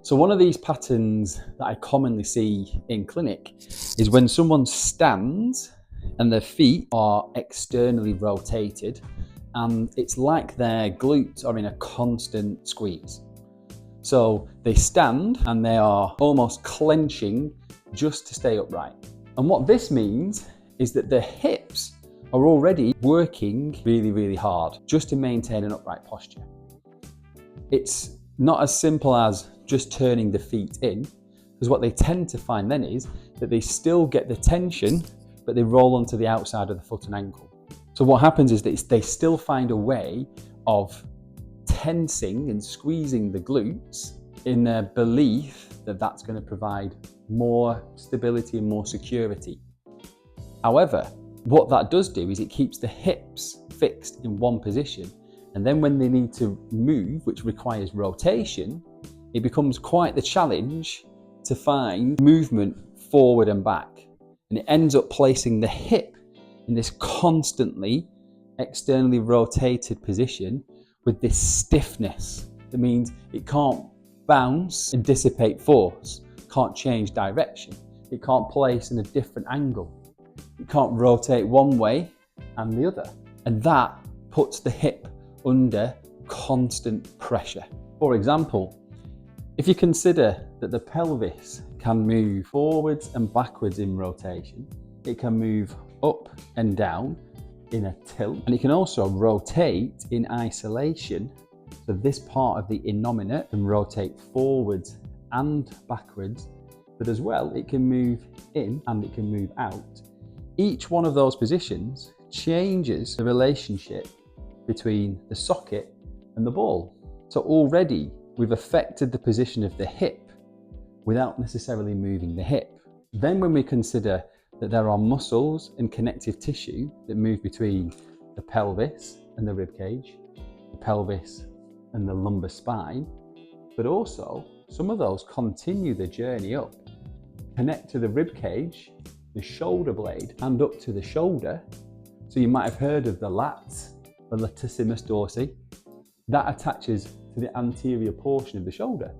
So one of these patterns that I commonly see in clinic is when someone stands and their feet are externally rotated and it's like their glutes are in a constant squeeze. So they stand and they are almost clenching just to stay upright. And what this means is that their hips are already working really, really hard just to maintain an upright posture. It's not as simple as just turning the feet in, because what they tend to find then is that they still get the tension, but they roll onto the outside of the foot and ankle. So what happens is that they still find a way of tensing and squeezing the glutes in a belief that that's going to provide more stability and more security. However, what that does do is it keeps the hips fixed in one position, and then when they need to move, which requires rotation, it becomes quite the challenge to find movement forward and back. And it ends up placing the hip in this constantly externally rotated position with this stiffness. That means it can't bounce and dissipate force, can't change direction, it can't place in a different angle, it can't rotate one way and the other. And that puts the hip under constant pressure. For example, if you consider that the pelvis can move forwards and backwards in rotation, it can move up and down in a tilt, and it can also rotate in isolation. So this part of the innominate can rotate forwards and backwards, but as well it can move in and it can move out. Each one of those positions changes the relationship between the socket and the ball. So already we've affected the position of the hip without necessarily moving the hip. Then when we consider that there are muscles and connective tissue that move between the pelvis and the rib cage, the pelvis and the lumbar spine, but also some of those continue the journey up, connect to the rib cage, the shoulder blade, and up to the shoulder. So you might have heard of the lats, the latissimus dorsi, that attaches to the anterior portion of the shoulder.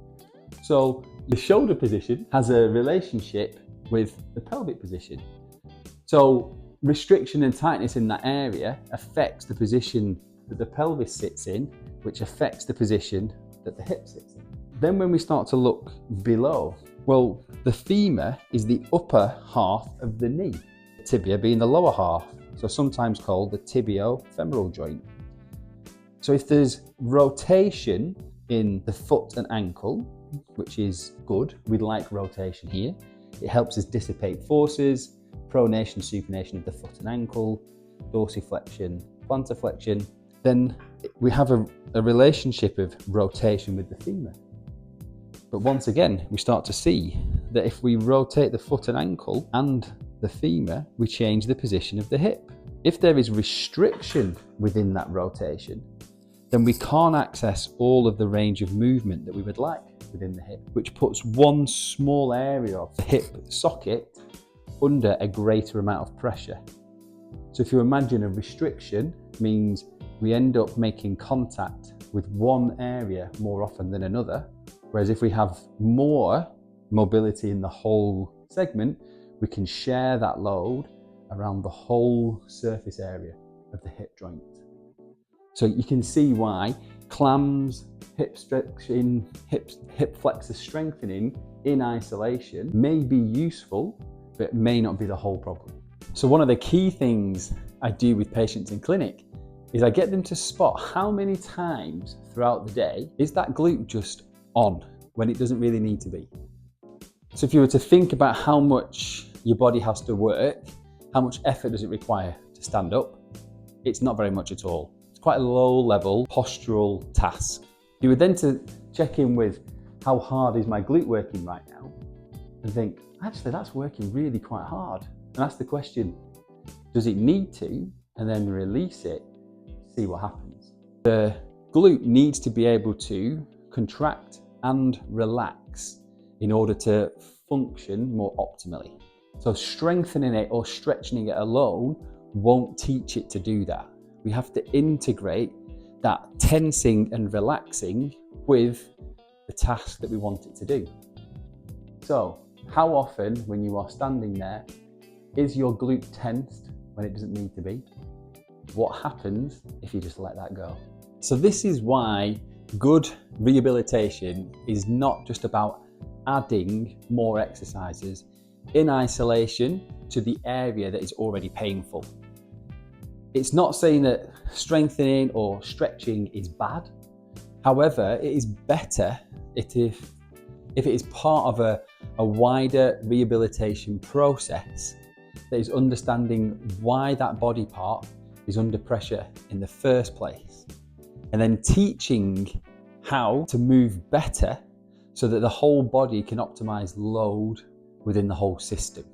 So your shoulder position has a relationship with the pelvic position. So restriction and tightness in that area affects the position that the pelvis sits in, which affects the position that the hip sits in. Then when we start to look below, well, the femur is the upper half of the knee, the tibia being the lower half, so sometimes called the tibio-femoral joint. So if there's rotation in the foot and ankle, which is good, we'd like rotation here. It helps us dissipate forces, pronation, supination of the foot and ankle, dorsiflexion, plantar flexion. Then we have a relationship of rotation with the femur. But once again, we start to see that if we rotate the foot and ankle and the femur, we change the position of the hip. If there is restriction within that rotation, then we can't access all of the range of movement that we would like within the hip, which puts one small area of the hip socket under a greater amount of pressure. So if you imagine a restriction means we end up making contact with one area more often than another, whereas if we have more mobility in the whole segment, we can share that load around the whole surface area of the hip joint. So you can see why clams, hip stretching, hip flexor strengthening in isolation may be useful, but may not be the whole problem. So one of the key things I do with patients in clinic is I get them to spot how many times throughout the day is that glute just on when it doesn't really need to be. So if you were to think about how much your body has to work, how much effort does it require to stand up? It's not very much at all. It's quite a low level postural task. You would then to check in with how hard is my glute working right now and think, actually that's working really quite hard. And ask the question, does it need to? And then release it, see what happens. The glute needs to be able to contract and relax in order to function more optimally. So strengthening it or stretching it alone won't teach it to do that. We have to integrate that tensing and relaxing with the task that we want it to do. So, how often when you are standing there, is your glute tensed when it doesn't need to be? What happens if you just let that go? So this is why good rehabilitation is not just about adding more exercises in isolation to the area that is already painful. It's not saying that strengthening or stretching is bad. However, it is better if it is part of a wider rehabilitation process that is understanding why that body part is under pressure in the first place, and then teaching how to move better so that the whole body can optimize load within the whole system.